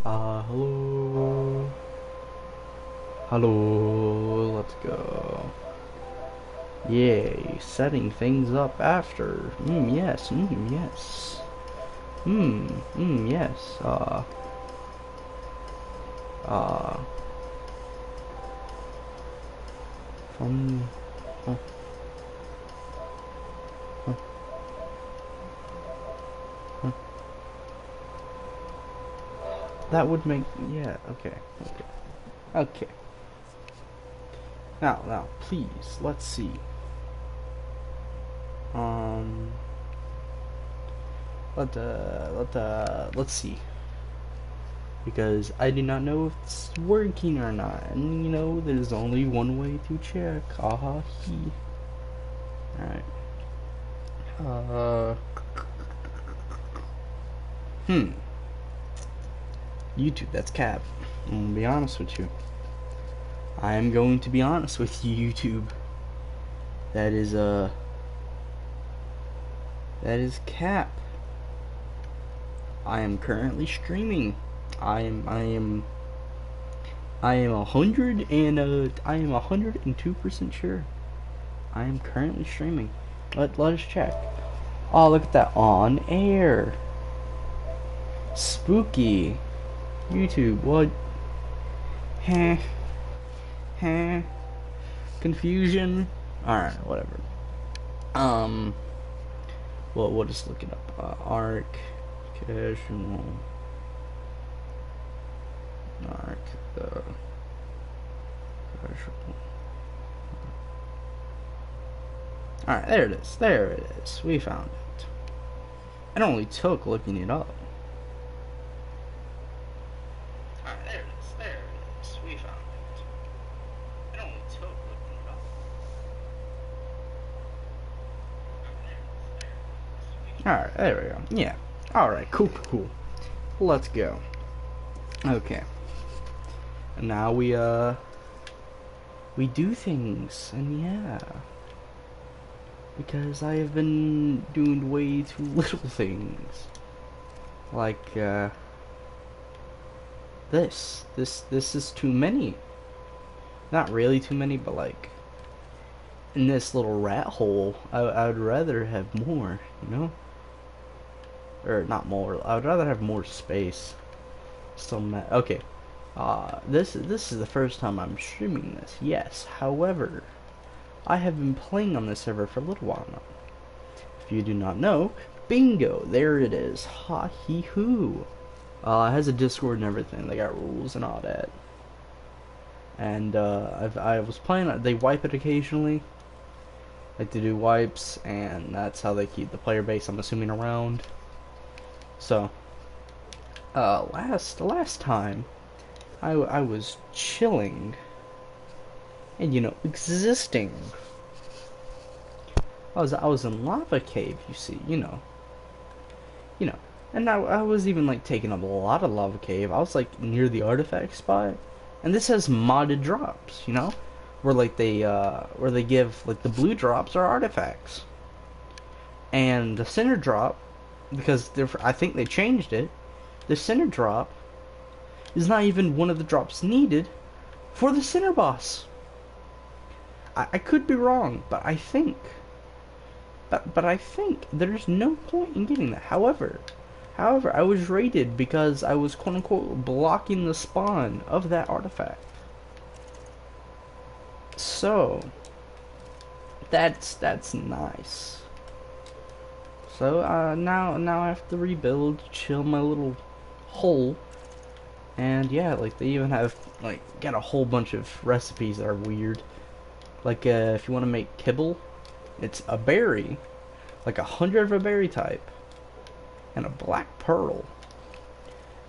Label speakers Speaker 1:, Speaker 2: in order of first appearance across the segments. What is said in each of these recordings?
Speaker 1: Hello. Hello. Let's go. Yay. Setting things up after. Yes. Yes. Yes. Uh, fun. Uh, uh, uh. That would make. Yeah. Okay. Okay. Okay. Now, please. Let's see. Um. Let's see. Because I do not know if it's working or not. And you know, there's only one way to check. Aha, he. Alright. Uh. Hmm. YouTube, that's cap. I'm gonna be honest with you. I am going to be honest with you, YouTube. That is, that is cap. I am currently streaming. I am 102% sure. I am currently streaming. Let us check. Oh, look at that. On air. Spooky. YouTube, what? Heh. Heh. Confusion. Alright, whatever. Well, we'll just look it up. Arc. Casual. Arc. Casual. Alright, there it is. There it is. We found it. It only took looking it up. Alright, there it is. There it is. We found it. It only took looking it up. Alright, there we go. Yeah. Alright, cool. Let's go. Okay. And now we do things, and yeah. Because I have been doing way too little things. Like, this is too many. Not really too many, but like, in this little rat hole, I would rather have more, you know? Or not more, I would rather have more space. Still okay. This is the first time I'm streaming this, yes. However, I have been playing on this server for a little while now. If you do not know, bingo, there it is. Ha he hoo. It has a Discord and everything. They got rules and all that. And I was playing. They wipe it occasionally. Like to do wipes, and that's how they keep the player base, I'm assuming, around. So, last time, I was chilling, and you know, existing. I was in Lava Cave, you see, you know, and I was even like taking up a lot of Lava Cave. I was like near the artifact spot, and this has modded drops, you know, where they give like the blue drops are artifacts, and the center drop, because I think they changed it. The center drop is not even one of the drops needed for the center boss. I could be wrong, but I think. But I think there's no point in getting that. However, I was raided because I was quote unquote blocking the spawn of that artifact. So that's nice. So now I have to rebuild, chill my little hole. And yeah, like they even have like got a whole bunch of recipes that are weird. Like if you want to make kibble, it's a berry, like 100 of a berry type, and a black pearl.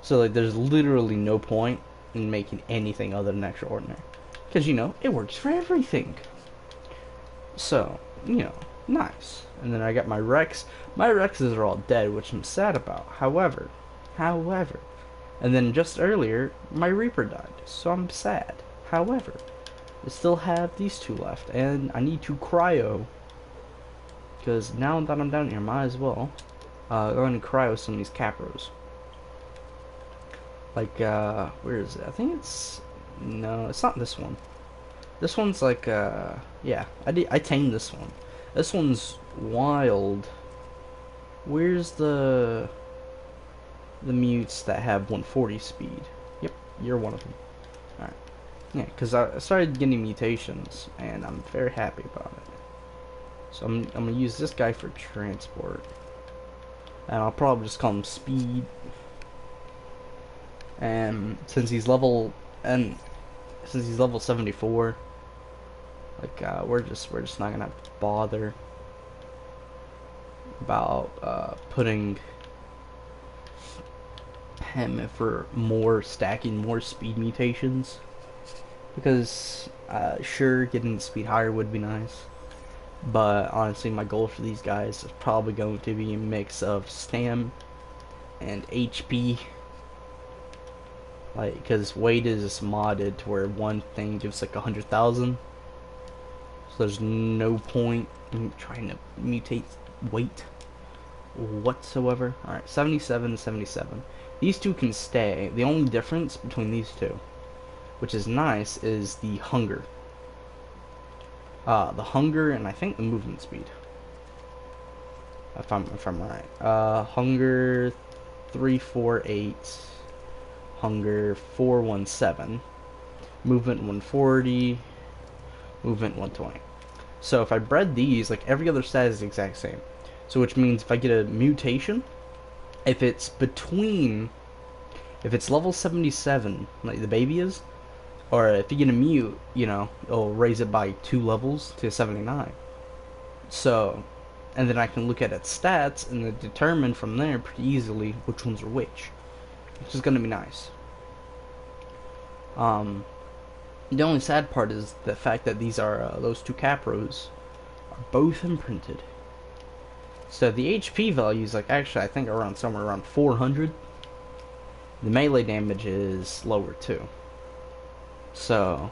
Speaker 1: So like there's literally no point in making anything other than extraordinary, because you know it works for everything. So you know, nice. And then I got my Rex. My Rexes are all dead, which I'm sad about. However, and then just earlier, my Reaper died, so I'm sad. However, I still have these two left, and I need to cryo, because now that I'm down here, might as well go ahead and cryo some of these Capros. Like, where is it? I think it's, no, it's not this one. This one's like, yeah, I tamed this one. This one's wild. Where's the mutes that have 140 speed? Yep, you're one of them. Alright. Yeah, because I started getting mutations, and I'm very happy about it. So I'm gonna use this guy for transport. And I'll probably just call him Speed. And since he's level 74, like we're just not gonna bother about putting him for more stacking more speed mutations, because sure, getting the speed higher would be nice, but honestly my goal for these guys is probably going to be a mix of stam and HP, like, because weight is modded to where one thing gives like 100,000, so there's no point in trying to mutate weight whatsoever. Alright, 77 and 77. These two can stay. The only difference between these two, which is nice, is the hunger. The hunger and I think the movement speed. If I'm right. Hunger 348. Hunger 417. Movement 140. Movement 120. So if I bred these, like every other stat is the exact same. So which means if I get a mutation, if it's level 77, like the baby is, or if you get a mute, you know, it'll raise it by 2 levels to 79. So, and then I can look at its stats and then determine from there pretty easily which ones are which is gonna be nice. The only sad part is the fact that these are those two Capros are both imprinted. So the HP values, like, actually I think are around somewhere around 400. The melee damage is lower too. So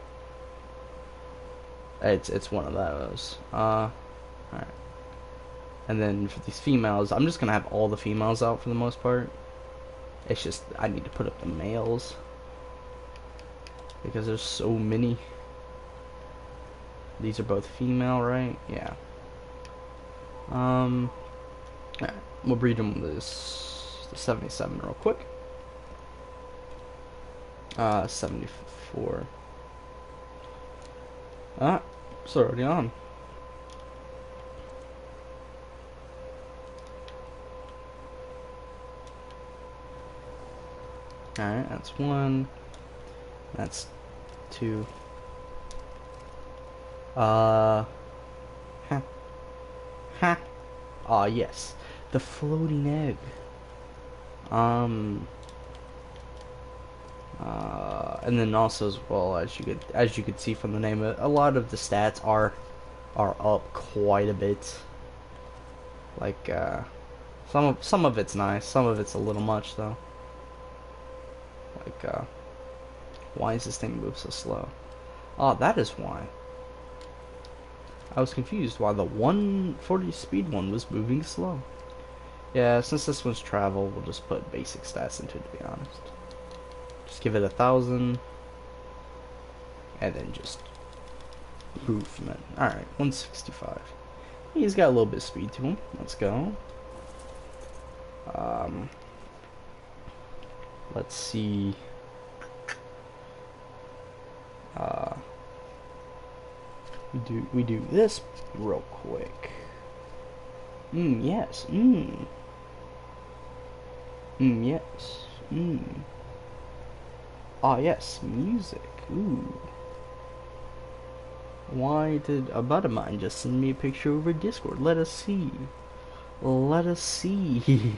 Speaker 1: it's one of those. Alright. And then for these females, I'm just gonna have all the females out for the most part. It's just I need to put up the males because there's so many. These are both female, right? Yeah. Alright, we'll breed them with the 77 real quick. 74. It's already on. Alright, that's 1. That's 2. Huh. Ha. Ah, yes. The floating egg. And then also as well, as you could see from the name, a lot of the stats are up quite a bit. Like some of it's nice, some of it's a little much though. Like why is this thing move so slow? Oh, that is why. I was confused why the 140 speed one was moving slow. Yeah, since this one's travel, we'll just put basic stats into it, to be honest. Just give it 1,000. And then just movement. Alright, 165. He's got a little bit of speed to him. Let's go. Let's see. We do this real quick. Yes. Yes. Ah, yes, music. Ooh. Why did a bud of mine just send me a picture over Discord? Let us see. Let us see.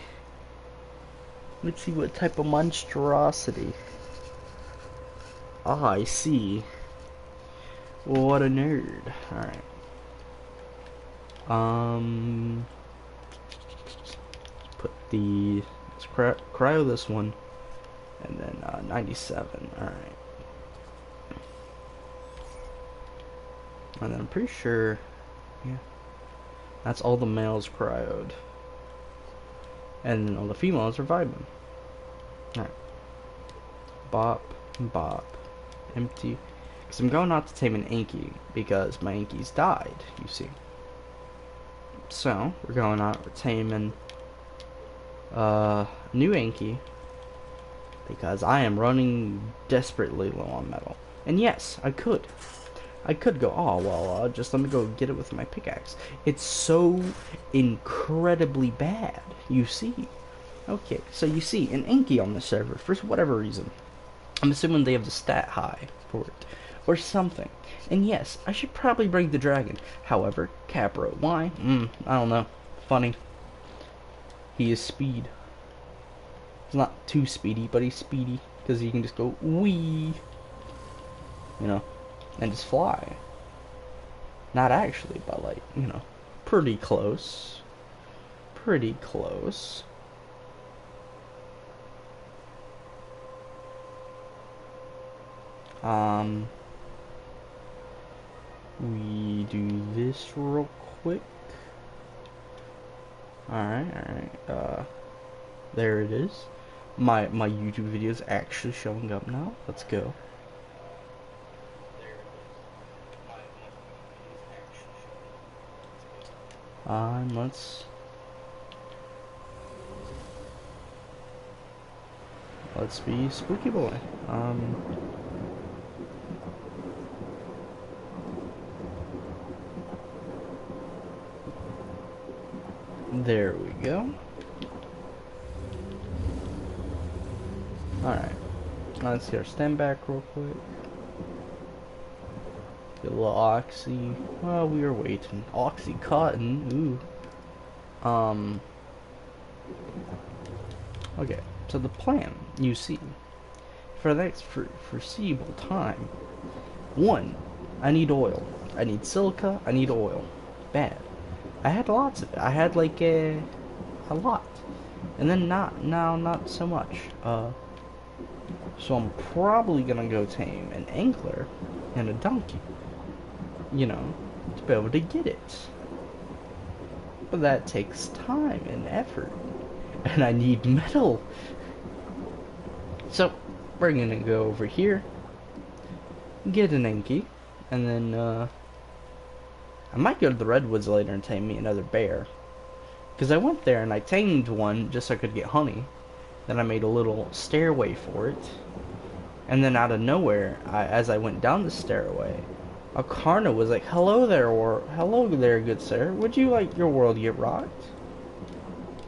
Speaker 1: Let's see what type of monstrosity. Ah, I see. What a nerd. Alright. Put the... Let's cryo this one. And then 97. Alright. And then I'm pretty sure... Yeah. That's all the males cryoed. And then all the females are vibing. Alright. Bop, bop. Empty. Because I'm going out to tame an Anki, because my Anki's died, you see. So, we're going out, we're taming new Anki, because I am running desperately low on metal. And yes, I could go, oh, well, just let me go get it with my pickaxe. It's so incredibly bad, you see. Okay, so you see, an Anki on the server, for whatever reason. I'm assuming they have the stat high for it, or something. And yes, I should probably bring the dragon. However, Capro, why? I don't know. Funny. He is speed. He's not too speedy, but he's speedy, because he can just go, wee. You know, and just fly. Not actually, but like, you know, pretty close. Pretty close. We do this real quick. Alright. There it is. My YouTube video is actually showing up now. Let's go. Let's be spooky boy. There we go. Alright. Let's get our stem back real quick. Get a little oxy. Well, we were waiting. Oxy cotton. Ooh. Okay. So the plan, you see, for the next foreseeable time, 1, I need oil. I need silica. I need oil. Bad. I had lots of it. I had like a lot, and then not so much. So I'm probably gonna go tame an angler and a donkey, you know, to be able to get it. But that takes time and effort, and I need metal. So we're gonna go over here, get an Anki, and then I might go to the redwoods later and tame me another bear. Because I went there and I tamed one just so I could get honey. Then I made a little stairway for it. And then out of nowhere, as I went down the stairway, a Carno was like, hello there, good sir. Would you like your world to get rocked?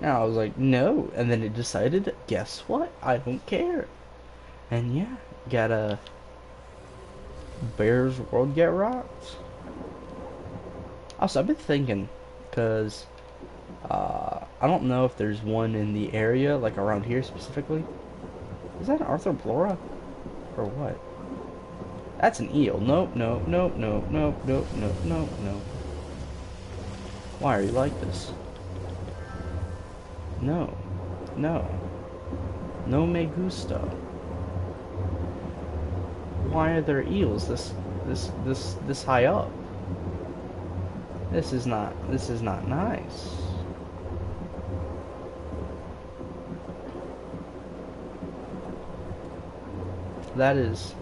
Speaker 1: And I was like, no. And then it decided, guess what? I don't care. And yeah, got a bear's world get rocked. Also, I've been thinking, because I don't know if there's one in the area, like around here specifically. Is that an Arthroplora? Or what? That's an eel. Nope. Why are you like this? No. No me gusta. Why are there eels this high up? This is not nice. That is,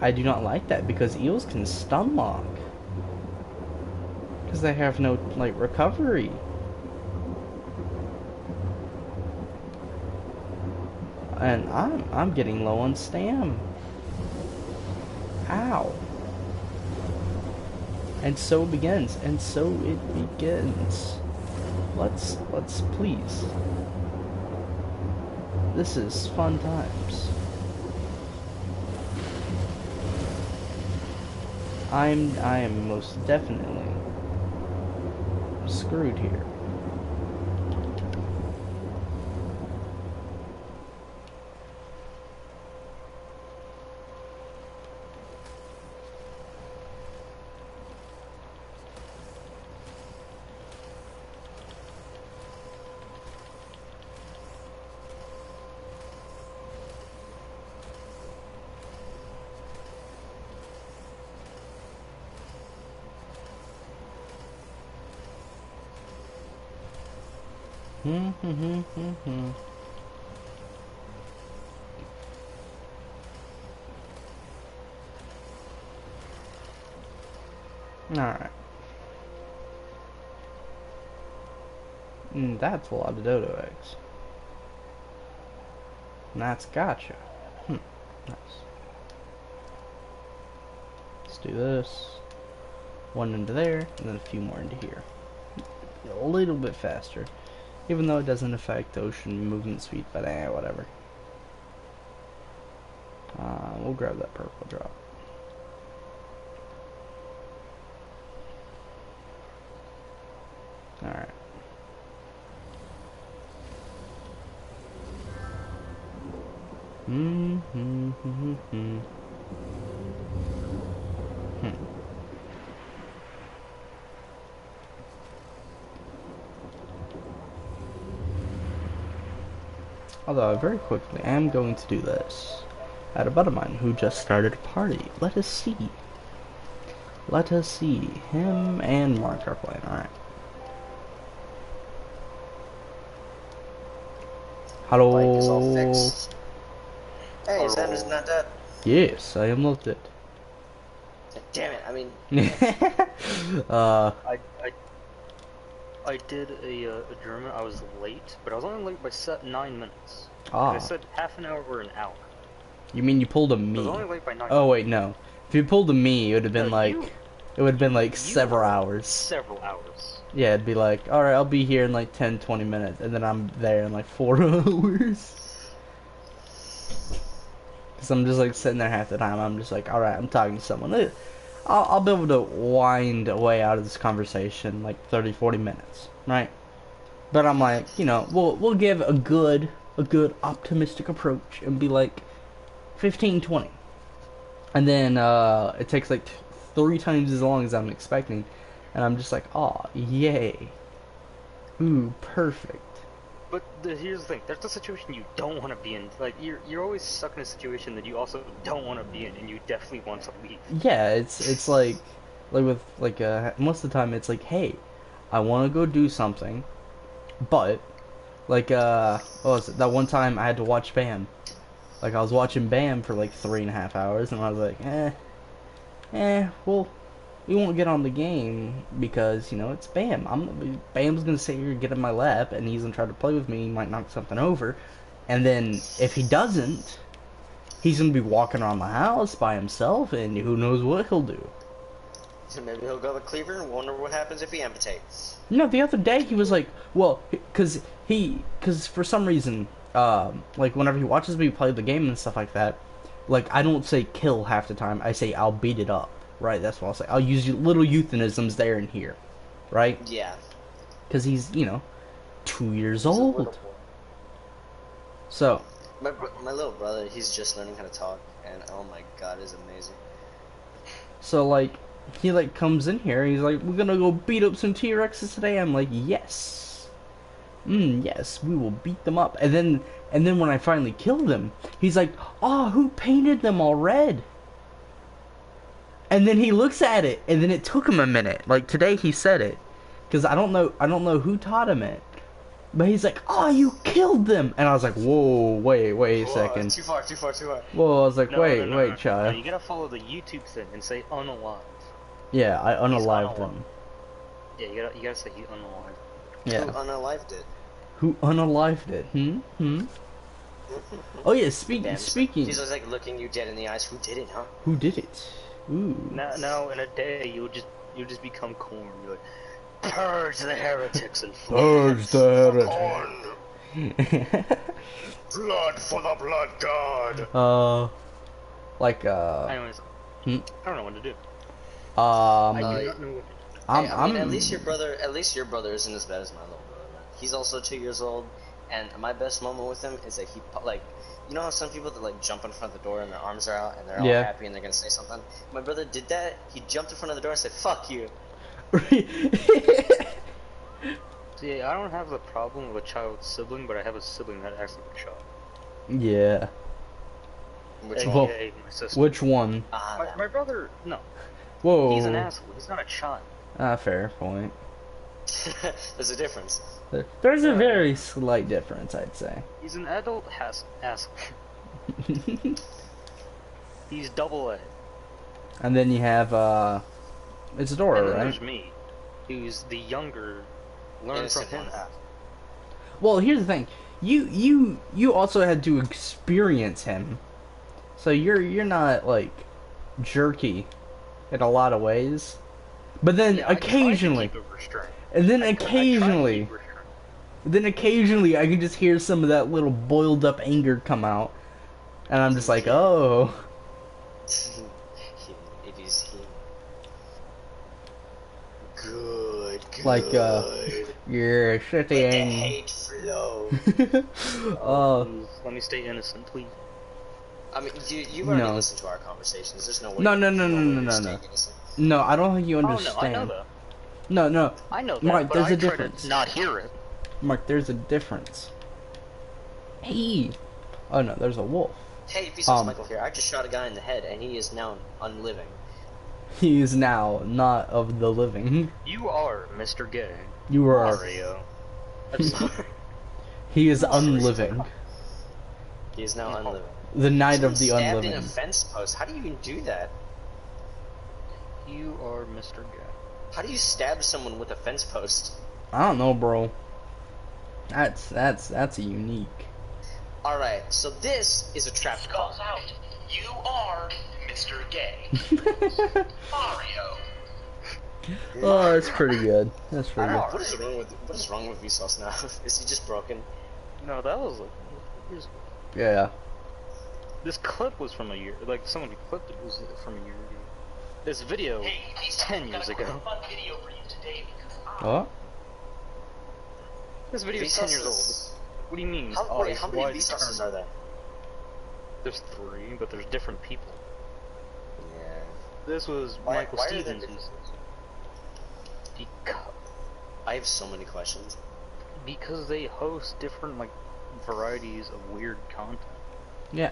Speaker 1: I do not like that, because eels can stun lock. Because they have no, like, recovery. And I'm getting low on stam. Ow. And so it begins. Let's please. This is fun times. I am most definitely screwed here. Alright. That's a lot of dodo eggs. And that's gotcha. Nice. Let's do this. One into there, and then a few more into here. A little bit faster. Even though it doesn't affect ocean movement speed, but whatever. We'll grab that purple drop. Alright. Although, very quickly, I am going to do this. I had a buddy of mine who just started a party. Let us see. Let us see. Him and Mark are playing. Alright. Hello.
Speaker 2: Bike is all fixed. Hey, Xander's not dead.
Speaker 1: Yes, I am not dead.
Speaker 2: Damn it, I mean...
Speaker 3: I did a German. I was late, but I was only late by 9 minutes.
Speaker 1: Ah.
Speaker 3: I said half an hour or an hour.
Speaker 1: You mean you pulled a
Speaker 3: I was
Speaker 1: me?
Speaker 3: only late by 9
Speaker 1: Oh wait, no. If you pulled a me, it would have been
Speaker 3: No,
Speaker 1: like...
Speaker 3: you-
Speaker 1: It would have been like several hours.
Speaker 3: Several hours.
Speaker 1: Yeah, it'd be like, alright, I'll be here in like 10, 20 minutes, and then I'm there in like 4 hours. Because I'm just like sitting there half the time, I'm just like, alright, I'm talking to someone. I'll be able to wind away out of this conversation like 30, 40 minutes, right? But I'm like, you know, we'll give a good optimistic approach and be like 15, 20. And then it takes like 3 times as long as I'm expecting. And I'm just like, aw, yay. Ooh, perfect.
Speaker 3: But here's the thing: there's a situation you don't want to be in. Like you're always stuck in a situation that you also don't want to be in, and you definitely want to leave.
Speaker 1: Yeah, it's like with like most of the time it's like, hey, I want to go do something, but like what was it? That one time I had to watch BAM. Like I was watching BAM for like 3.5 hours, and I was like, well, we won't get on the game because, you know, it's BAM. BAM's gonna sit here and get in my lap, and he's gonna try to play with me. He might knock something over, and then if he doesn't, he's gonna be walking around the house by himself, and who knows what he'll do.
Speaker 2: So maybe he'll go to Cleaver and wonder what happens if he amputates.
Speaker 1: No, the other day he was like, well, because for some reason, like whenever he watches me play the game and stuff like that, like I don't say kill half the time. I say I'll beat it up. Right, that's what I'll say. I'll use little euphemisms there and here, right?
Speaker 2: Yeah.
Speaker 1: Because he's, you know, 2 years
Speaker 2: He's a little
Speaker 1: old.
Speaker 2: boy.
Speaker 1: So,
Speaker 2: My little brother, he's just learning how to talk, and oh my god, it's amazing.
Speaker 1: so like, he like comes in here, he's like, we're gonna go beat up some T-Rexes today. I'm like, yes. Yes, we will beat them up. And then when I finally kill them, he's like, oh, who painted them all red? And then he looks at it, and then it took him a minute. Like today, he said it, because I don't know who taught him it, but he's like, "Oh, you killed them," and I was like, "Whoa, wait a second."
Speaker 2: Too far.
Speaker 1: Whoa, I was like,
Speaker 3: No,
Speaker 1: "Wait,
Speaker 3: no,
Speaker 1: wait,
Speaker 3: no.
Speaker 1: child."
Speaker 3: No, you gotta follow the YouTube thing and say unalive.
Speaker 1: Yeah, I unalived
Speaker 3: unalive.
Speaker 1: them.
Speaker 3: Yeah, you gotta say he unalive.
Speaker 1: Yeah,
Speaker 2: Who unalived it?
Speaker 1: who unalived it? Oh yeah,
Speaker 2: Damn,
Speaker 1: speaking.
Speaker 2: He's just like looking you dead in the eyes. Who did it, huh?
Speaker 1: Who did it? Ooh.
Speaker 3: Now in a day you'll just become corn. You're like, purge the heretics and
Speaker 1: Purge the
Speaker 3: corn.
Speaker 2: Blood for the blood god.
Speaker 3: Anyways,
Speaker 1: Hmm?
Speaker 3: I don't know what to do. I do
Speaker 1: Um,
Speaker 3: not know what to do.
Speaker 2: I mean, at least your brother isn't as bad as my little brother. He's also 2 years old, and my best moment with him is that he like, you know how some people that like jump in front of the door and their arms are out and they're all
Speaker 1: Yeah.
Speaker 2: happy and they're gonna say something. My brother did that. He jumped in front of the door and said, "Fuck you."
Speaker 3: See, I don't have the problem of a child sibling, but I have a sibling that acts like a child.
Speaker 1: yeah.
Speaker 2: Which
Speaker 3: AKA
Speaker 2: one?
Speaker 3: my sister.
Speaker 1: Which one?
Speaker 3: My brother, no,
Speaker 1: Whoa.
Speaker 3: he's an asshole. He's not a child.
Speaker 1: Fair point.
Speaker 2: There's a difference.
Speaker 1: There's a very slight difference, I'd say.
Speaker 3: He's an adult asshole. He's double A.
Speaker 1: And then you have It's
Speaker 3: And
Speaker 1: Dora,
Speaker 3: then
Speaker 1: right?
Speaker 3: there's me, who's the younger, learn
Speaker 2: Innocent
Speaker 3: from him.
Speaker 2: one.
Speaker 1: Well, here's the thing. You also had to experience him. So you're not like jerky in a lot of ways. But then
Speaker 3: Yeah, I tried to
Speaker 1: occasionally,
Speaker 3: keep it restrained.
Speaker 1: and then
Speaker 3: I tried to
Speaker 1: occasionally,
Speaker 3: keep restrained.
Speaker 1: then occasionally I can just hear some of that little boiled up anger come out. And I'm just like,
Speaker 2: Yeah.
Speaker 1: "Oh,
Speaker 2: It is him. Good.
Speaker 1: Like,
Speaker 2: Good.
Speaker 1: you're
Speaker 2: Let the
Speaker 1: shitting."
Speaker 2: hate flow.
Speaker 3: Please, let me stay innocent, please.
Speaker 2: I mean, you already
Speaker 1: No.
Speaker 2: listened to our conversations. There's no way.
Speaker 1: No,
Speaker 2: you're
Speaker 1: no.
Speaker 2: staying innocent.
Speaker 1: No, I don't think you
Speaker 3: Oh no,
Speaker 1: understand.
Speaker 3: I know that.
Speaker 1: No.
Speaker 3: I know that,
Speaker 1: Mark,
Speaker 3: but
Speaker 1: there's
Speaker 3: I
Speaker 1: a
Speaker 3: try
Speaker 1: difference.
Speaker 3: to not hear it.
Speaker 1: Mark, there's a difference. Hey. Oh no, there's a wolf.
Speaker 2: Hey, Vsauce
Speaker 1: Um,
Speaker 2: Michael here. I just shot a guy in the head, and he is now unliving.
Speaker 1: He is now not of the living.
Speaker 3: You are Mr. Gay.
Speaker 1: You are.
Speaker 3: Mario. I'm sorry.
Speaker 1: He is unliving.
Speaker 2: He is now
Speaker 3: No.
Speaker 2: unliving.
Speaker 1: The night
Speaker 2: Someone
Speaker 1: of the
Speaker 2: stabbed in
Speaker 1: unliving.
Speaker 2: a fence post. How do you even do that?
Speaker 3: You are Mr. Gay.
Speaker 2: How do you stab someone with a fence post?
Speaker 1: I don't know, bro. That's a unique.
Speaker 2: All right, so this is a trap call.
Speaker 4: Calls out, "You are Mr. Gay, Mario."
Speaker 1: Oh, that's pretty good. That's
Speaker 2: I
Speaker 1: pretty
Speaker 2: don't
Speaker 1: good.
Speaker 2: know, what is wrong with Vsauce now? Is he just broken?
Speaker 3: No, that was like.
Speaker 1: Yeah.
Speaker 3: This clip was from a year. Like, someone who clipped it was from a year ago. This video,
Speaker 4: Hey, Vsauce,
Speaker 3: 10
Speaker 4: I've got
Speaker 3: years
Speaker 4: a quick
Speaker 3: ago.
Speaker 4: fun video for you today because
Speaker 1: What?
Speaker 3: This video is 10 years old.
Speaker 2: Vsauce
Speaker 3: What do you mean?
Speaker 2: How,
Speaker 3: Oh,
Speaker 2: wait,
Speaker 3: he's
Speaker 2: how many
Speaker 3: wide
Speaker 2: Vsauces
Speaker 3: turned.
Speaker 2: are there?
Speaker 3: There's 3, but there's different people.
Speaker 2: Yeah.
Speaker 3: This was
Speaker 2: Why-
Speaker 3: Michael
Speaker 2: why are there
Speaker 3: Stevens.
Speaker 2: differences?
Speaker 3: Because,
Speaker 2: I have so many questions.
Speaker 3: because they host different, like, varieties of weird content.
Speaker 1: Yeah.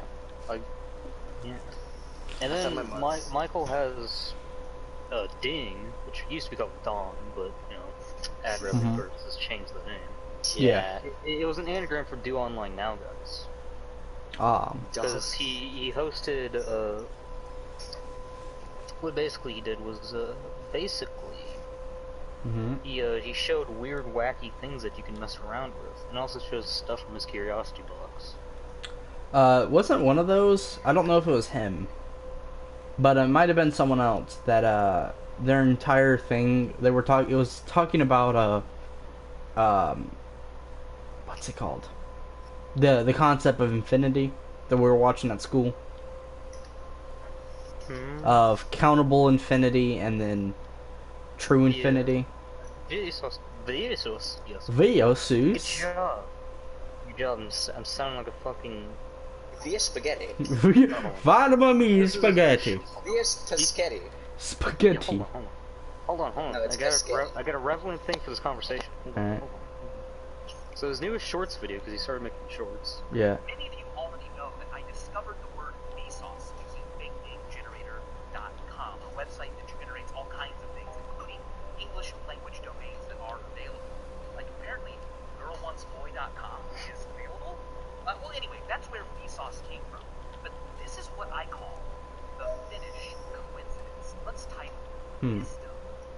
Speaker 3: Like, yeah. And
Speaker 2: I
Speaker 3: then
Speaker 2: thought my mom-
Speaker 3: Michael has Ding, which used to be called Dawn, but, you know, ad revenue
Speaker 1: Mhm.
Speaker 3: purposes changed the name.
Speaker 1: Yeah.
Speaker 3: It was an anagram for Do Online Now, guys. Because
Speaker 2: Duh.
Speaker 3: he hosted, what basically he did was, basically,
Speaker 1: Mm-hmm.
Speaker 3: he showed weird, wacky things that you can mess around with, and also shows stuff from his Curiosity box.
Speaker 1: Wasn't one of those? I don't know if it was him, but it might have been someone else. That their entire thing they were talking. It was talking about what's it called? The concept of infinity that we were watching at school. Of countable infinity and then true
Speaker 3: Yeah.
Speaker 1: infinity.
Speaker 3: Vsauce, yes. Good
Speaker 1: Viosus.
Speaker 3: job. Good job. I'm sounding like a fucking.
Speaker 2: Via spaghetti.
Speaker 1: Vitamin me
Speaker 3: This is
Speaker 1: spaghetti.
Speaker 2: Via Taschetti.
Speaker 3: Yeah,
Speaker 1: Spaghetti.
Speaker 3: hold on.
Speaker 2: No, it's
Speaker 3: I got
Speaker 2: biscuit.
Speaker 3: I got a relevant thing for this conversation. Hold on,
Speaker 1: Alright.
Speaker 3: hold on. So his newest shorts video, because he started making shorts.
Speaker 1: Yeah.
Speaker 4: many of you already know that I discovered the word Vsauce using BigNameGenerator.com, a website that generates all kinds of things, including English language domains that are available. Like apparently, girlwantsboy.com is available. Well, anyway, that's where Vsauce came from. But this is what I call the Finnish coincidence. Let's type wisdom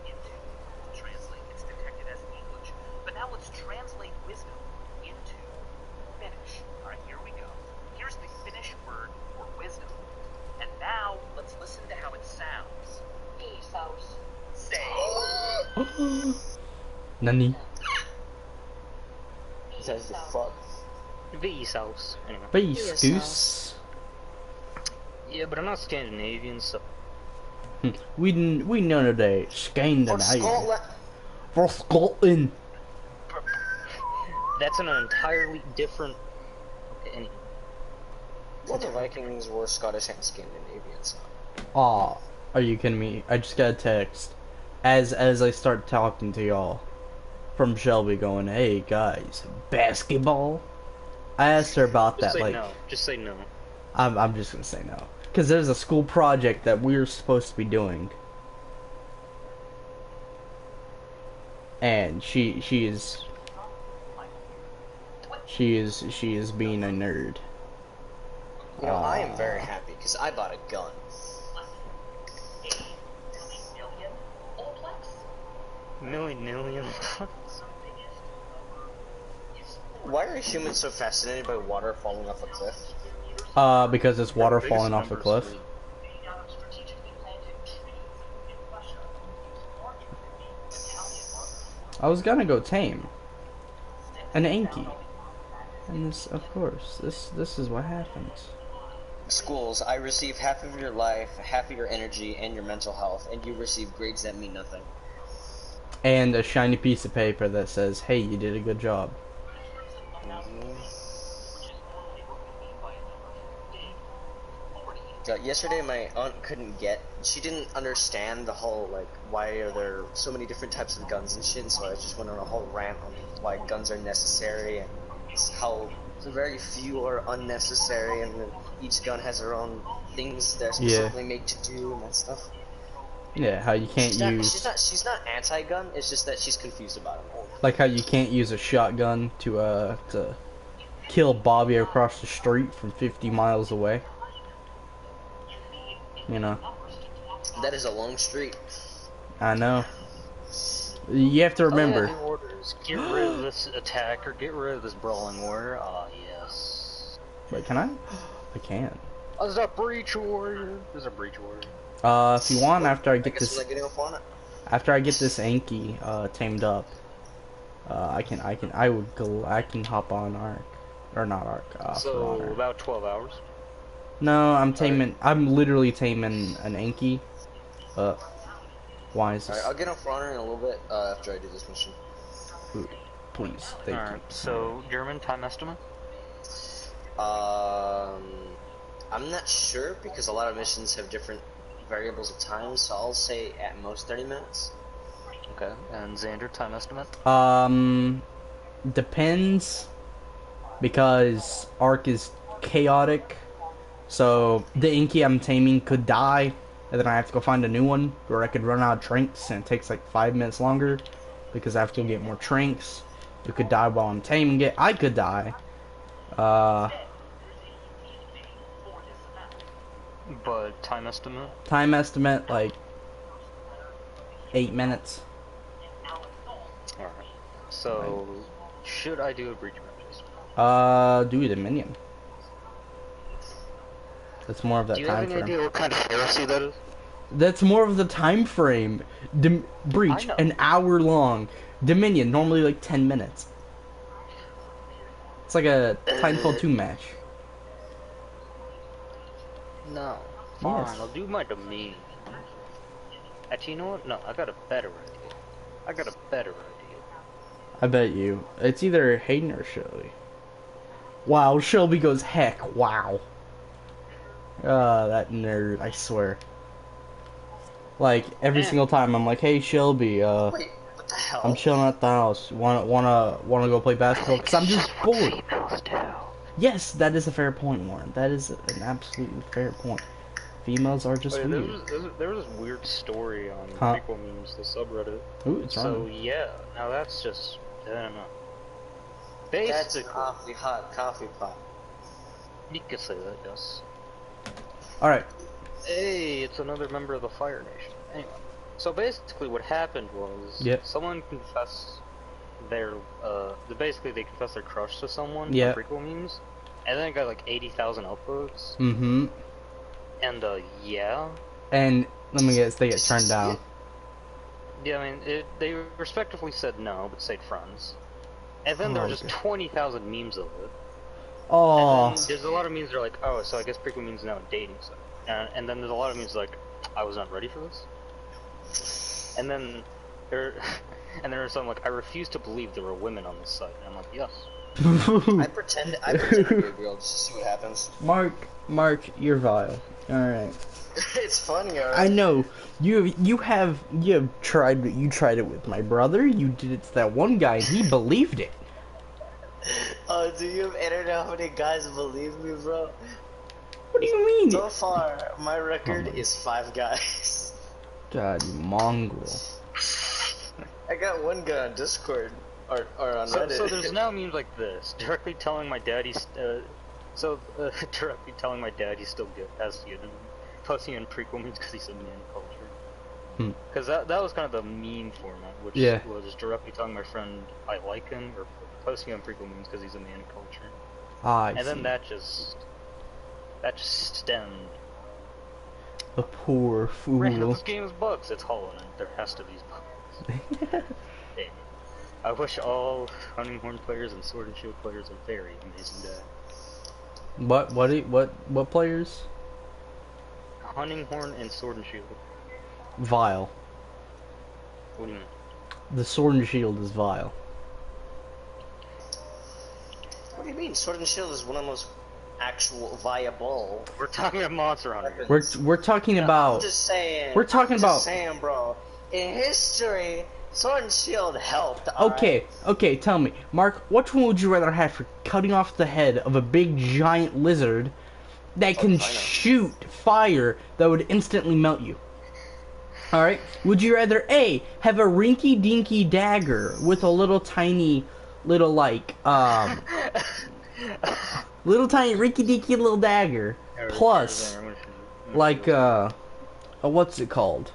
Speaker 4: into Google Translate. It's detected as English. But now let's translate wisdom into Finnish. Alright, here we go. Here's the Finnish word for wisdom. And now let's listen to how it sounds. Vsauce. Say.
Speaker 1: Nani?
Speaker 2: That's the fuck.
Speaker 3: Vsauce. Anyway.
Speaker 1: Face goose.
Speaker 3: Yeah, but I'm not Scandinavian, so.
Speaker 1: We none of that
Speaker 2: For
Speaker 1: Scandinavian.
Speaker 2: Scotland.
Speaker 1: For Scotland.
Speaker 3: That's an entirely different. Okay, anyway.
Speaker 2: Well, the Vikings were Scottish and Scandinavian, so.
Speaker 1: Aw, are you kidding me? I just got a text as I start talking to y'all from Shelby going, "Hey guys, basketball." I asked her about
Speaker 3: Just
Speaker 1: that.
Speaker 3: say
Speaker 1: Like,
Speaker 3: no. Just say no.
Speaker 1: I'm just gonna say no because there's a school project that we're supposed to be doing, and she is being a nerd.
Speaker 2: You know, I am very happy because I bought a gun.
Speaker 4: $8 million
Speaker 3: Million.
Speaker 2: Why are humans so fascinated by water falling off a cliff?
Speaker 1: Because it's water
Speaker 3: Biggest
Speaker 1: falling off a
Speaker 3: numbers
Speaker 1: cliff.
Speaker 3: we-
Speaker 1: I was gonna go tame an Anki, and this, of course, this is what happens.
Speaker 2: Schools, I receive half of your life, half of your energy, and your mental health, and you receive grades that mean nothing.
Speaker 1: And a shiny piece of paper that says, "Hey, you did a good job."
Speaker 2: Yesterday my aunt couldn't get, she didn't understand the whole, like, why are there so many different types of guns and shit, and so I just went on a whole rant on why guns are necessary, and how very few are unnecessary, and then each gun has their own things they're specifically made to do, and that stuff.
Speaker 1: Yeah, how you can't use,
Speaker 2: She's not anti-gun, it's just that she's confused about it.
Speaker 1: like how you can't use a shotgun to kill Bobby across the street from 50 miles away. You know,
Speaker 2: That is a long street.
Speaker 1: I know. You have to remember.
Speaker 3: Oh, yeah, new orders. Get rid of this attack or get rid of this brawling warrior. Ah, yes.
Speaker 1: Wait, can I? I can.
Speaker 3: Oh, there's a breach warrior. There's a breach warrior.
Speaker 1: If you want, after I
Speaker 2: I
Speaker 1: get
Speaker 2: guess
Speaker 1: this,
Speaker 2: we're not getting off on it.
Speaker 1: after I get this Anki tamed up, I can hop on Ark, or not Ark. For
Speaker 3: So
Speaker 1: Honor.
Speaker 3: about 12 hours.
Speaker 1: No, I'm taming. I'm literally taming an Anki. Why is this?
Speaker 2: Alright, I'll get on For Honor in a little bit after I do this mission.
Speaker 1: Please, thank you.
Speaker 3: Alright, so German time estimate?
Speaker 2: I'm not sure because a lot of missions have different variables of time, so I'll say at most 30 minutes.
Speaker 3: Okay, and Xander time estimate?
Speaker 1: Depends, because Ark is chaotic. So the Inky I'm taming could die, and then I have to go find a new one, or I could run out of trinks, and it takes like 5 minutes longer, because I have to go get more trinks. It could die while I'm taming it. I could die.
Speaker 3: But time estimate?
Speaker 1: Time estimate, like 8 minutes.
Speaker 3: Alright. So, should I do a breach matches?
Speaker 1: Do the minion. That's more of that
Speaker 3: Do you
Speaker 1: time
Speaker 3: have any
Speaker 1: frame.
Speaker 3: idea what kind of heresy that is?
Speaker 1: That's more of the time frame. Breach,
Speaker 3: I know.
Speaker 1: an hour long. Dominion, normally like 10 minutes. It's like a Titanfall 2 match.
Speaker 3: No. Fine,
Speaker 1: Yes.
Speaker 3: I'll do my Dominion. Actually, you know what? No, I got a better idea.
Speaker 1: I bet you. It's either Hayden or Shelby. Wow, Shelby goes, heck, wow. That nerd, I swear. Like, every single time I'm like, hey Shelby,
Speaker 2: Wait, what the hell?
Speaker 1: I'm chilling at the house. Wanna go play basketball? Cause I'm just bored.
Speaker 3: Females do.
Speaker 1: Yes, that is a fair point, Warren. That is an absolutely fair point. Females are just
Speaker 3: Wait,
Speaker 1: weird.
Speaker 3: there was this weird story on
Speaker 1: Huh?
Speaker 3: prequel memes, the subreddit.
Speaker 1: Ooh, it's
Speaker 3: So
Speaker 1: on.
Speaker 3: yeah, now that's just I don't know.
Speaker 2: That's a
Speaker 3: Basically,
Speaker 2: coffee, hot coffee pot.
Speaker 3: you could say that, yes.
Speaker 1: Alright.
Speaker 3: Hey, it's another member of the Fire Nation. Anyway, so basically what happened was
Speaker 1: Yep.
Speaker 3: someone confessed their basically they confessed their crush to someone
Speaker 1: Yep.
Speaker 3: on prequel memes, and then it got like 80,000 upvotes.
Speaker 1: Mm-hmm.
Speaker 3: And yeah,
Speaker 1: And let me guess, they get turned down.
Speaker 3: yeah, I mean they respectively said no, but stayed friends. And then there were just
Speaker 1: Okay.
Speaker 3: 20,000 memes of it.
Speaker 1: Oh,
Speaker 3: And then there's a lot of memes that are like, oh, so I guess prequel means now a dating site. And then there's a lot of memes like, I was not ready for this. And then there, and there are some like, I refuse to believe there were women on this site. And I'm like, yes.
Speaker 2: I pretend to be a girl just to see what happens.
Speaker 1: Mark, you're vile. Alright.
Speaker 2: It's funny, alright?
Speaker 1: I know. You have tried it with my brother. You did it to that one guy and he believed it.
Speaker 2: Oh, do you have any idea how many guys believe me, bro?
Speaker 1: What do you mean?
Speaker 2: So far, my record is 5 guys.
Speaker 1: God, you mongrel.
Speaker 2: I got one guy on Discord or on
Speaker 3: So,
Speaker 2: Reddit.
Speaker 3: so there's now memes like this, directly telling my dad he's, directly telling my dad he's still good, as he had, posting in prequel memes because he's a man culture. Because that was kind of the meme format, which
Speaker 1: Yeah.
Speaker 3: was directly telling my friend I like him, or posting on prequel memes because he's a man culture.
Speaker 1: I
Speaker 3: And
Speaker 1: see.
Speaker 3: then that just stemmed.
Speaker 1: The poor
Speaker 3: Random,
Speaker 1: fool.
Speaker 3: this game is bugs. It's Hollow Knight. There has to be bugs. Hey, I wish all Hunting Horn players and Sword and Shield players a very amazing day.
Speaker 1: What players?
Speaker 3: Hunting Horn and Sword and Shield.
Speaker 1: Vile.
Speaker 3: What do you mean?
Speaker 1: The sword and shield is vile.
Speaker 2: What do you mean? Sword and Shield is one of the most actual viable.
Speaker 3: We're talking about Monster Hunter.
Speaker 1: We're talking
Speaker 2: I'm
Speaker 1: about
Speaker 2: just saying.
Speaker 1: we're talking
Speaker 2: I'm
Speaker 1: about-
Speaker 2: just saying, bro. In history, Sword and Shield helped.
Speaker 1: okay, tell me, Mark, which one would you rather have for cutting off the head of a big giant lizard that can
Speaker 2: I know.
Speaker 1: shoot fire that would instantly melt you? Alright? Would you rather A, have a rinky dinky dagger with a little tiny little little tiny rinky dinky little dagger plus like what's it called?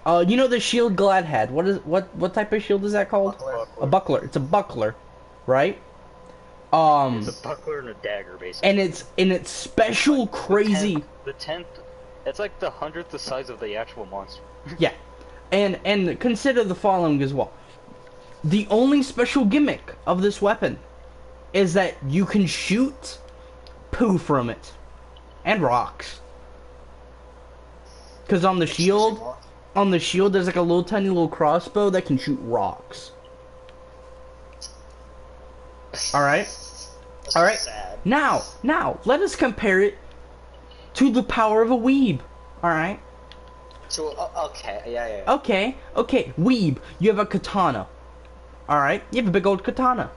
Speaker 1: You know the shield Glad had. What type of shield is that called? A buckler. It's a buckler, right?
Speaker 3: It's a buckler and a dagger, basically.
Speaker 1: And it's special crazy.
Speaker 3: The 10th. It's like the 100th the size of the actual monster.
Speaker 1: Yeah. And consider the following as well. The only special gimmick of this weapon is that you can shoot poo from it and rocks. Cuz on the shield there's like a little tiny little crossbow that can shoot rocks. All right?
Speaker 2: That's
Speaker 1: All right.
Speaker 2: Sad.
Speaker 1: Now, let us compare it to the power of a weeb. All right?
Speaker 2: So okay, yeah.
Speaker 1: Okay, weeb. You have a katana. All right? You have a big old katana.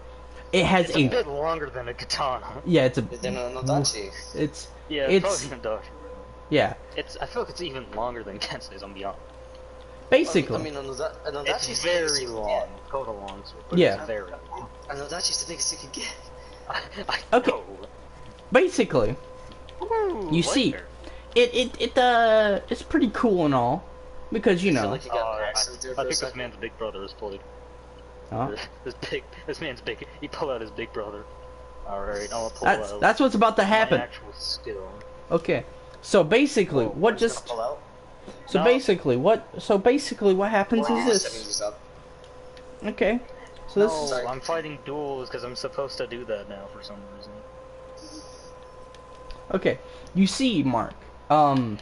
Speaker 1: It has
Speaker 3: It's a bit longer than a katana.
Speaker 1: yeah, it's a
Speaker 2: Then Nodachi.
Speaker 1: it's
Speaker 3: Yeah,
Speaker 1: it's
Speaker 3: probably Nodachi.
Speaker 1: yeah.
Speaker 3: I feel like it's even longer than Kensei's, I'm beyond.
Speaker 1: Basically.
Speaker 2: I mean, Nodachi's
Speaker 3: It's
Speaker 2: the biggest
Speaker 3: very
Speaker 2: you can
Speaker 3: long.
Speaker 2: get.
Speaker 3: It's called a long sword, but
Speaker 1: Yeah.
Speaker 3: it's very long.
Speaker 2: And Nodachi's the biggest you can get.
Speaker 3: I
Speaker 1: Okay.
Speaker 3: know.
Speaker 1: Basically,
Speaker 3: Ooh,
Speaker 1: you see,
Speaker 3: Lightbearer.
Speaker 1: it's pretty cool and all because you
Speaker 2: I feel
Speaker 1: know.
Speaker 2: like you got an accent there
Speaker 3: I
Speaker 2: for a
Speaker 3: think this
Speaker 2: second.
Speaker 3: man's big brother is played.
Speaker 1: Huh?
Speaker 3: This man's big. He pulled out his big brother. Alright, I'll pull out
Speaker 1: That's what's about to
Speaker 3: my
Speaker 1: happen.
Speaker 3: actual skill.
Speaker 1: Okay. So basically, what
Speaker 2: Who's
Speaker 1: just
Speaker 2: gonna pull out?
Speaker 1: so
Speaker 3: No.
Speaker 1: basically what happens
Speaker 2: Well,
Speaker 1: is
Speaker 2: the
Speaker 1: this.
Speaker 2: 70s up.
Speaker 1: Okay. So this
Speaker 3: No,
Speaker 1: is
Speaker 2: Sorry.
Speaker 3: I'm fighting duels because I'm supposed to do that now for some reason.
Speaker 1: okay. You see, Mark.
Speaker 3: I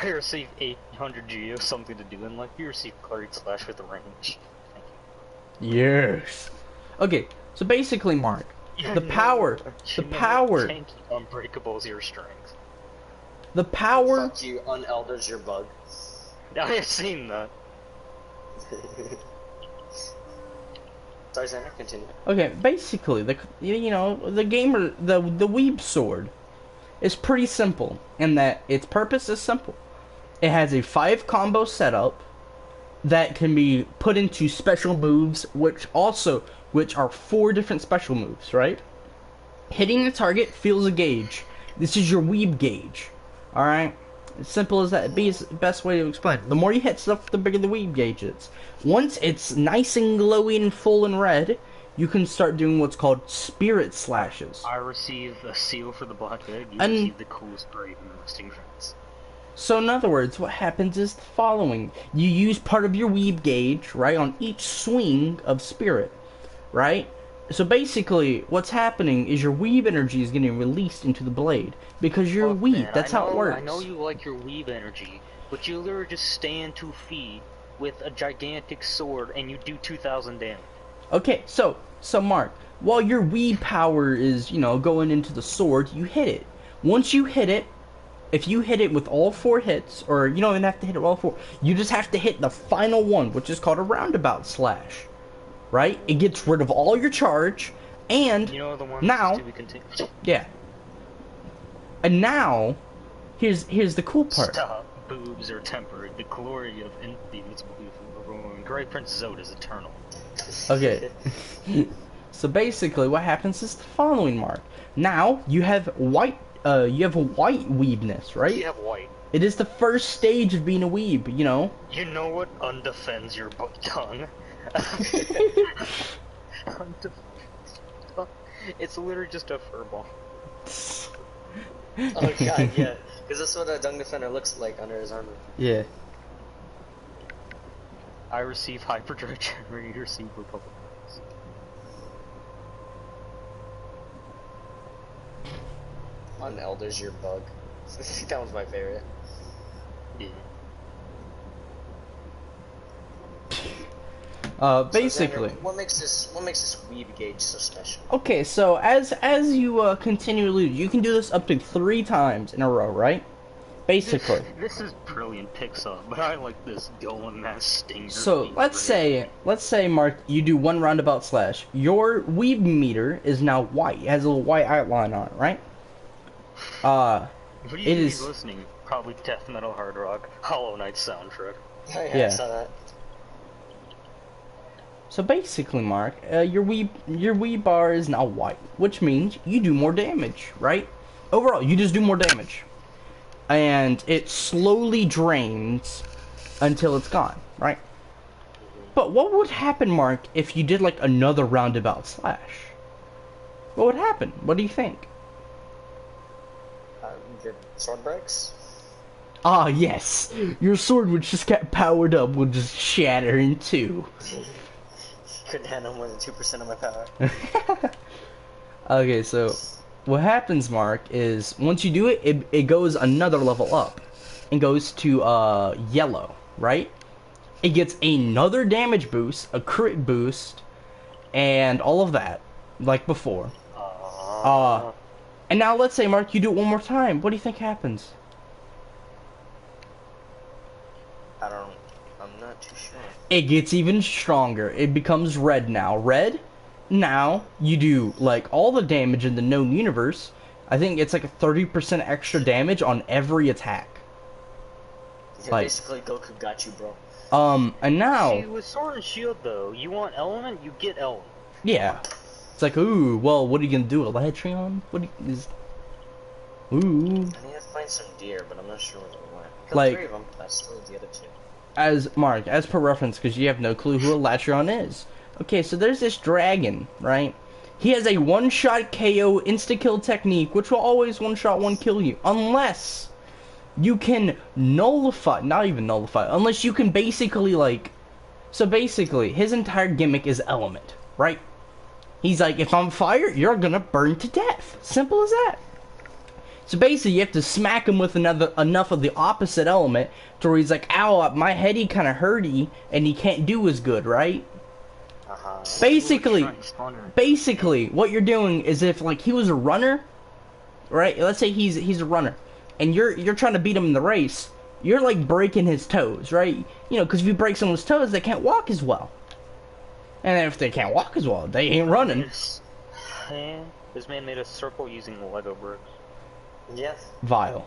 Speaker 3: received 800 G of something to do in life. You received Clarity Slash with the range. Thank
Speaker 1: Yes. Okay. So basically, Mark,
Speaker 3: you.
Speaker 1: the power,
Speaker 3: You
Speaker 1: the
Speaker 3: know
Speaker 1: power,
Speaker 3: Tanky Unbreakable is your strength.
Speaker 1: the power.
Speaker 2: Fuck you, unelders your bug.
Speaker 3: I have seen that.
Speaker 2: Sorry, Xander, continue.
Speaker 1: Okay, basically, the weeb sword is pretty simple in that its purpose is simple. It has a 5 combo setup that can be put into special moves, which are 4 different special moves, right? Hitting the target fills a gauge. This is your weeb gauge. Alright? As simple as that. Be the best way to explain it. The more you hit stuff, the bigger the weeb gauge is. Once it's nice and glowy and full and red, you can start doing what's called spirit slashes.
Speaker 3: I received a seal for the black egg. You
Speaker 1: And-
Speaker 3: received the coolest brave in the listing friends.
Speaker 1: So in other words, what happens is the following. You use part of your weeb gauge, right, on each swing of spirit, right? So basically, what's happening is your weeb energy is getting released into the blade. Because you're
Speaker 3: Look,
Speaker 1: weeb,
Speaker 3: man,
Speaker 1: that's how it works.
Speaker 3: I know you like your weave energy, but you literally just stand 2 feet with a gigantic sword and you do 2,000 damage.
Speaker 1: Okay, so Mark, while your weeb power is, going into the sword, you hit it. Once you hit it, if you hit it with all 4 hits, or you don't even have to hit it with all 4, you just have to hit the final one, which is called a roundabout slash. Right? It gets rid of all your charge, and
Speaker 3: You know the one
Speaker 1: now,
Speaker 3: to be continued.
Speaker 1: yeah. And now, here's the cool part.
Speaker 3: Stop. Boobs are tempered. The glory of invincible ruin. Great Prince Zod is eternal.
Speaker 1: Okay. So basically, what happens is the following, Mark. Now you have white weebness, right?
Speaker 3: You have white.
Speaker 1: It is the first stage of being a weeb, you know?
Speaker 3: You know what undefends your tongue? Undefends your tongue. It's literally just a furball.
Speaker 2: Oh god, yeah. Because that's what a dung defender looks like under his armor.
Speaker 1: Yeah.
Speaker 3: I receive hyperdrive generator, you receive Republic.
Speaker 2: On Elder's your bug. That was my favorite.
Speaker 3: Yeah.
Speaker 1: Basically.
Speaker 2: So, Xander, what makes this weeb gauge so special?
Speaker 1: Okay, so as you continually, you can do this up to 3 times in a row, right? Basically.
Speaker 3: This is brilliant Pixar, but I like this going that stinger.
Speaker 1: So
Speaker 3: thing
Speaker 1: let's
Speaker 3: right
Speaker 1: say, Mark, you do 1 roundabout slash. Your weeb meter is now white. It has a little white outline on it, right?
Speaker 3: What do you
Speaker 1: it
Speaker 3: think
Speaker 1: is-
Speaker 3: he's listening? Probably death metal, hard rock, Hollow Knight soundtrack.
Speaker 2: Yeah, I saw that.
Speaker 1: So basically, Mark, your weeb bar is now white, which means you do more damage, right? Overall, you just do more damage, and it slowly drains until it's gone, right? But what would happen, Mark, if you did like another roundabout slash? What would happen? What do you think?
Speaker 2: Your sword breaks?
Speaker 1: Ah, yes. Your sword, which just got powered up, will just shatter in 2.
Speaker 2: Couldn't handle more than 2% of my power.
Speaker 1: Okay, so what happens, Mark, is once you do it, it goes another level up and goes to yellow, right? It gets another damage boost, a crit boost, and all of that, like before. And now let's say, Mark, you do it one more time. What do you think happens?
Speaker 2: I'm not too sure.
Speaker 1: It gets even stronger. It becomes red now. Red, now you do like all the damage in the known universe. I think it's like a 30% extra damage on every attack.
Speaker 2: Yeah,
Speaker 1: Like-
Speaker 2: basically Goku got you, bro.
Speaker 1: And now,
Speaker 3: See, with Sword and Shield though, you want element, you get element.
Speaker 1: yeah, it's like, ooh, well, what are you gonna do? A Latreon? What is? Ooh,
Speaker 2: I need to find some deer, but I'm not sure where they went. Killed
Speaker 1: Like-
Speaker 2: 3 of them. I still need the other 2.
Speaker 1: as Mark, as per reference, because you have no clue who a Latreon is. Okay, so there's this dragon, right? He has a one-shot KO insta-kill technique, which will always one-shot, one-kill you, unless you can nullify, not even nullify, unless you can basically, like, so basically, his entire gimmick is element, right? He's like, if I'm fire, you're gonna burn to death. Simple as that. So basically, you have to smack him with enough of the opposite element to where he's like, ow, my heady kind of hurty, and he can't do as good, right?
Speaker 2: Uh-huh.
Speaker 1: Basically, what you're doing is if, like, he was a runner, right? Let's say he's a runner, and you're trying to beat him in the race, you're, like, breaking his toes, right? You know, because if you break someone's toes, they can't walk as well. And if they can't walk as well, they ain't running.
Speaker 3: Yeah, this man made a circle using the Lego bricks.
Speaker 2: Yeah.
Speaker 1: Vile.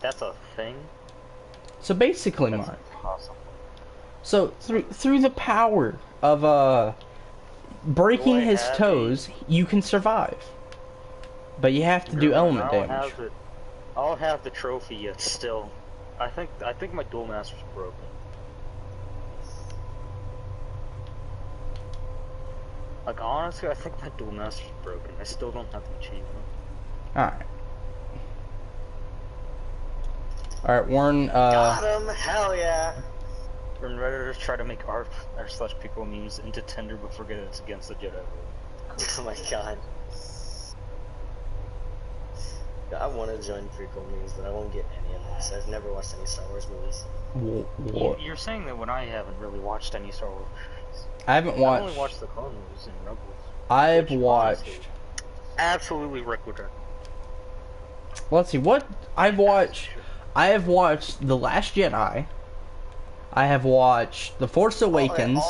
Speaker 3: That's a thing?
Speaker 1: So basically,
Speaker 3: That's
Speaker 1: Mark,
Speaker 3: impossible.
Speaker 1: so through the power of breaking
Speaker 3: Do I
Speaker 1: his
Speaker 3: have
Speaker 1: toes, you can survive. But you have to do element
Speaker 3: I don't
Speaker 1: damage.
Speaker 3: have it. I don't have the trophy yet. Still, I think my dual master's broken. Like honestly, I think my dual master's broken. I still don't have the achievement.
Speaker 1: Alright. Alright, Warren,
Speaker 2: Got him! Hell yeah!
Speaker 3: When Redditors try to make r/slash people memes into Tinder but forget it's against the Jedi rule.
Speaker 2: Oh my god. I want to join prequel memes, but I won't get any of them, so I've never watched any Star Wars movies.
Speaker 1: what?
Speaker 3: You're saying that when I haven't really watched any Star Wars movies.
Speaker 1: I haven't
Speaker 3: I've only
Speaker 1: watched.
Speaker 3: watched the Clone Wars and Rebels.
Speaker 1: I've
Speaker 3: which,
Speaker 1: watched.
Speaker 3: honestly, absolutely regret.
Speaker 1: Let's see, what? I have watched The Last Jedi. I have watched The Force Awakens.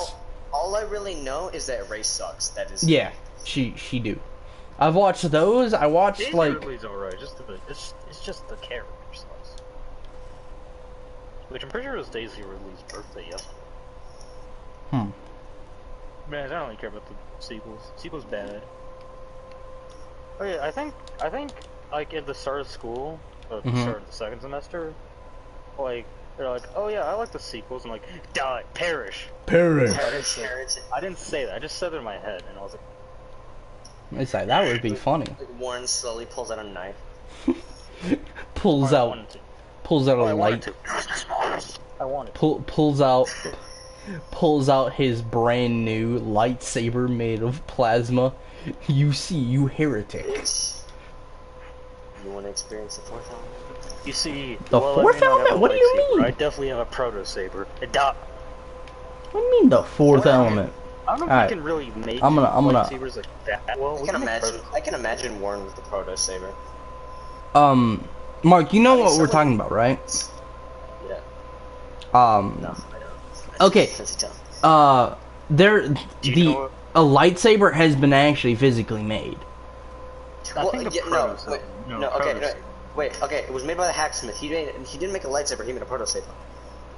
Speaker 2: All I really know is that Rey sucks. That is.
Speaker 1: Yeah, she do. I've watched those. I watched
Speaker 3: Daisy
Speaker 1: like
Speaker 3: Ridley's alright, it's just the character sucks. Which I'm pretty sure it was Daisy Ridley's birthday yesterday.
Speaker 1: Hmm.
Speaker 3: Man, I don't really care about the sequels. Sequels bad. Oh yeah, I think like at the start of school, or the
Speaker 1: Mhm.
Speaker 3: start of the second semester, like they're like, oh yeah, I like the sequels. I'm like, die, perish.
Speaker 1: Perish.
Speaker 3: I didn't say that. I just said it in my head, and I was like,
Speaker 1: It's like, that would be funny.
Speaker 2: Like Warren slowly pulls out a knife.
Speaker 1: Pulls
Speaker 3: I
Speaker 1: out
Speaker 3: wanted to.
Speaker 1: pulls out
Speaker 3: I
Speaker 1: a
Speaker 3: wanted
Speaker 1: light.
Speaker 3: to. I wanted to.
Speaker 1: Pulls out his brand new lightsaber made of plasma. You see, you heretic.
Speaker 2: Bitch. You want to experience the fourth element?
Speaker 3: You see,
Speaker 1: The
Speaker 3: while I
Speaker 1: fourth
Speaker 3: may not have
Speaker 1: element?
Speaker 3: a
Speaker 1: What do you
Speaker 3: lightsaber,
Speaker 1: mean?
Speaker 3: I definitely have a proto saber.
Speaker 1: What do you mean the fourth element?
Speaker 3: I don't know if
Speaker 1: Alright.
Speaker 3: you can really make
Speaker 1: I'm gonna-
Speaker 3: lightsabers like that. Well, we can make
Speaker 2: I can imagine Warren with the proto saber.
Speaker 1: Mark, you know
Speaker 2: I mean,
Speaker 1: what we're
Speaker 2: someone-
Speaker 1: talking about, right?
Speaker 2: Yeah.
Speaker 1: No,
Speaker 2: I don't.
Speaker 1: Okay. There,
Speaker 3: Do you
Speaker 1: the
Speaker 3: know
Speaker 1: a lightsaber has been actually physically made.
Speaker 3: I
Speaker 2: Well,
Speaker 3: think the
Speaker 2: yeah,
Speaker 3: proto
Speaker 2: no,
Speaker 3: saber.
Speaker 2: wait, no, okay, no, wait, okay. It was made by the hacksmith. He didn't make a lightsaber. He made a proto saber.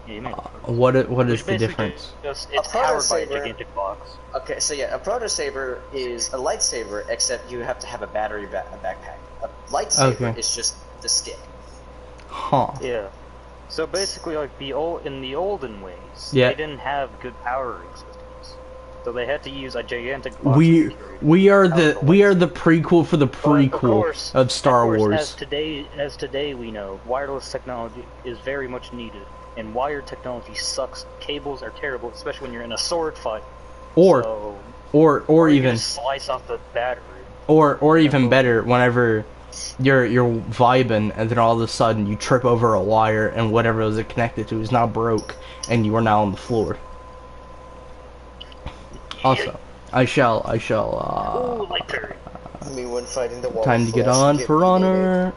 Speaker 3: Yeah, you make a proto.
Speaker 1: What is
Speaker 3: Which
Speaker 1: the
Speaker 3: basically
Speaker 1: difference?
Speaker 3: Just,
Speaker 2: A
Speaker 3: it's powered by a
Speaker 2: proto-saber-
Speaker 3: gigantic box.
Speaker 2: Okay, so yeah, a proto saber is a lightsaber, except you have to have a battery backpack. A lightsaber
Speaker 1: Okay.
Speaker 2: is just the stick.
Speaker 1: Huh.
Speaker 3: Yeah. So basically, like in the olden ways,
Speaker 1: Yeah.
Speaker 3: they didn't have good powering systems, so they had to use a gigantic box.
Speaker 1: We
Speaker 3: of security.
Speaker 1: we are
Speaker 3: Powerful
Speaker 1: the prequel for the
Speaker 3: But
Speaker 1: prequel of Star
Speaker 3: of course,
Speaker 1: Wars.
Speaker 3: As today we know, wireless technology is very much needed, and wired technology sucks. Cables are terrible, especially when you're in a sword fight.
Speaker 1: Or
Speaker 3: So,
Speaker 1: or
Speaker 3: you
Speaker 1: even
Speaker 3: just slice off the battery.
Speaker 1: or even better, whenever you're vibing and then all of a sudden you trip over a wire and whatever it was connected to is now broke and you are now on the floor. Also, I shall
Speaker 3: Ooh, light parry.
Speaker 2: I mean, when fighting the wall.
Speaker 1: time to get on For Honor.